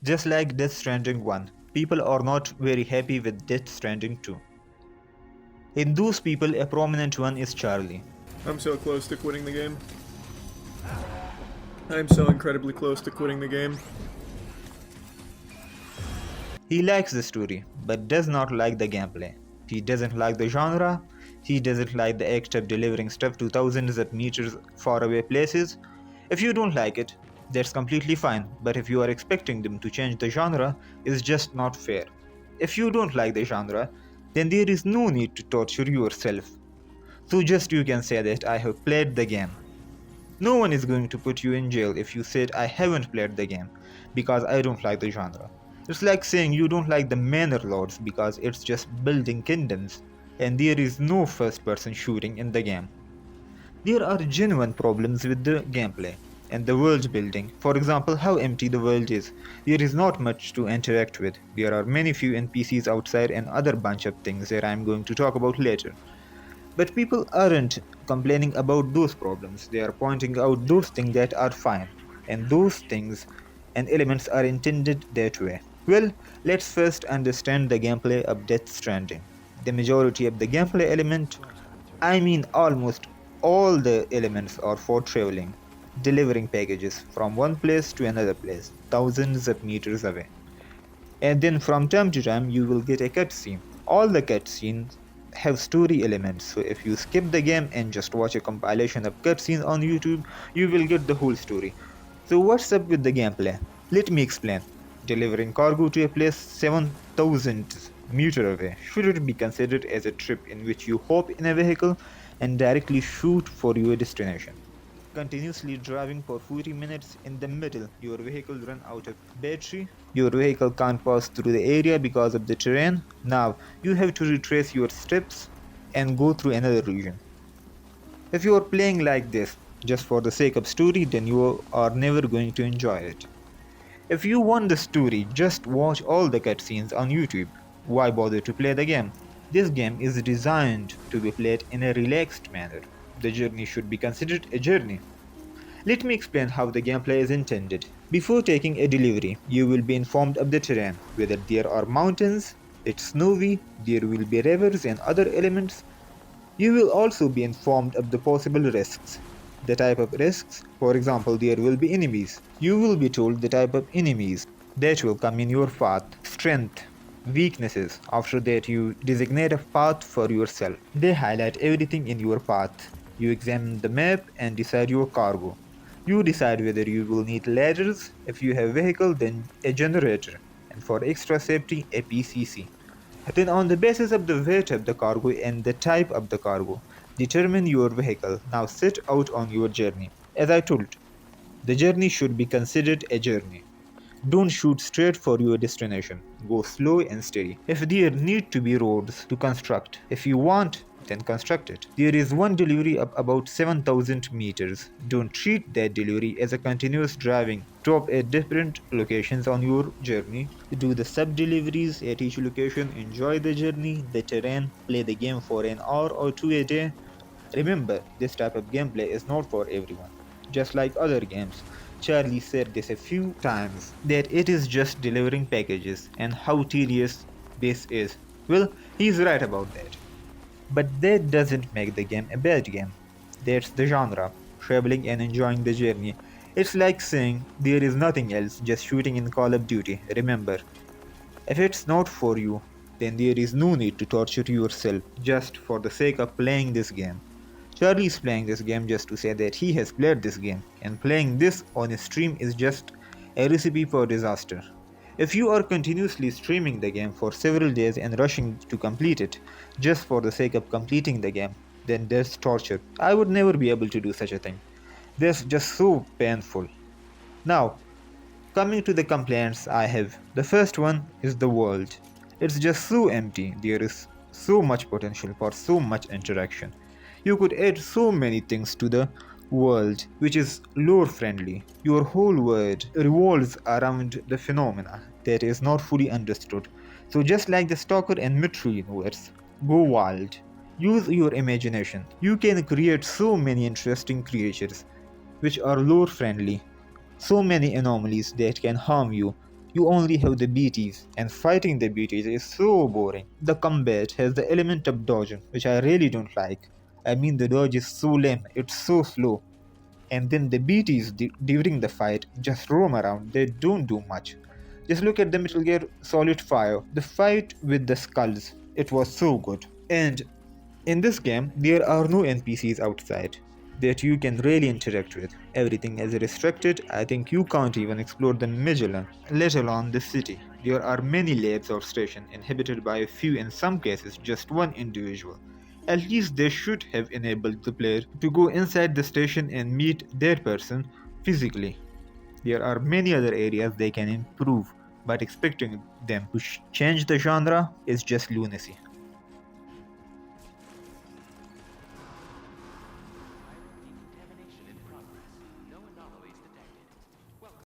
Just like Death Stranding 1, people are not very happy with Death Stranding 2. In those people, a prominent one is Charlie. I'm so close to quitting the game. I'm so incredibly close to quitting the game. He likes the story, but does not like the gameplay. He doesn't like the genre, he doesn't like the act of delivering stuff to thousands of meters far away places. If you don't like it, that's completely fine, but if you are expecting them to change the genre, it's just not fair. If you don't like the genre, then there is no need to torture yourself. So just you can say that I have played the game. No one is going to put you in jail if you said I haven't played the game because I don't like the genre. It's like saying you don't like the Manor Lords because it's just building kingdoms and there is no first person shooting in the game. There are genuine problems with the gameplay and the world building. For example, how empty the world is. There is not much to interact with. There are many few NPCs outside and other bunch of things that I'm going to talk about later. But people aren't complaining about those problems, they are pointing out those things that are fine, and those things and elements are intended that way. Well, let's first understand the gameplay of Death Stranding. The majority of the gameplay element, I mean almost all the elements are for traveling, delivering packages from one place to another place, thousands of meters away. And then from time to time you will get a cutscene. All the cutscenes have story elements, so if you skip the game and just watch a compilation of cutscenes on YouTube, you will get the whole story. So what's up with the gameplay? Let me explain. Delivering cargo to a place 7,000 meters away, should it be considered as a trip in which you hop in a vehicle and directly shoot for your destination? Continuously driving for 40 minutes, in the middle your vehicle run out of battery, your vehicle can't pass through the area because of the terrain. Now you have to retrace your steps and go through another region. If you are playing like this just for the sake of story, then you are never going to enjoy it. If you want the story, just watch all the cutscenes on YouTube. Why bother to play the game? This game is designed to be played in a relaxed manner. The journey should be considered a journey. Let me explain how the gameplay is intended. Before taking a delivery, you will be informed of the terrain, whether there are mountains, it's snowy, there will be rivers and other elements. You will also be informed of the possible risks. The type of risks, for example, there will be enemies. You will be told the type of enemies that will come in your path, strength, weaknesses. After that, you designate a path for yourself. They highlight everything in your path. You examine the map and decide your cargo. You decide whether you will need ladders, if you have vehicle then a generator, and for extra safety a PCC. Then on the basis of the weight of the cargo and the type of the cargo, determine your vehicle. Now set out on your journey. As I told, the journey should be considered a journey. Don't shoot straight for your destination. Go slow and steady. If there need to be roads to construct, if you want, then construct it. There is one delivery of about 7,000 meters. Don't treat that delivery as a continuous driving. Stop at different locations on your journey. Do the sub-deliveries at each location. Enjoy the journey, the terrain. Play the game for an hour or two a day. Remember, this type of gameplay is not for everyone. Just like other games, Charlie said this a few times, that it is just delivering packages and how tedious this is. Well, he's right about that. But that doesn't make the game a bad game. That's the genre, traveling and enjoying the journey. It's like saying there is nothing else, just shooting in Call of Duty. Remember, if it's not for you, then there is no need to torture yourself just for the sake of playing this game. Charlie is playing this game just to say that he has played this game, and playing this on a stream is just a recipe for disaster. If you are continuously streaming the game for several days and rushing to complete it just for the sake of completing the game, then that's torture. I would never be able to do such a thing. That's just so painful. Now, coming to the complaints I have, the first one is the world. It's just so empty. There is so much potential for so much interaction. You could add so many things to the world which is lore friendly. Your whole world revolves around the phenomena that is not fully understood. So just like the Stalker and Metro universe, go wild. Use your imagination. You can create so many interesting creatures which are lore friendly. So many anomalies that can harm you. You only have the BTs, and fighting the BTs is so boring. The combat has the element of dodging, which I really don't like. I mean, the dodge is so lame, it's so slow. And then the BTs during the fight just roam around, they don't do much. Just look at the Metal Gear Solid 5, the fight with the skulls. It was so good. And in this game, there are no NPCs outside that you can really interact with. Everything is restricted. I think you can't even explore the Magellan, let alone the city. There are many labs or stations inhabited by a few, in some cases, just one individual. At least they should have enabled the player to go inside the station and meet that person physically. There are many other areas they can improve, but expecting them to change the genre is just lunacy.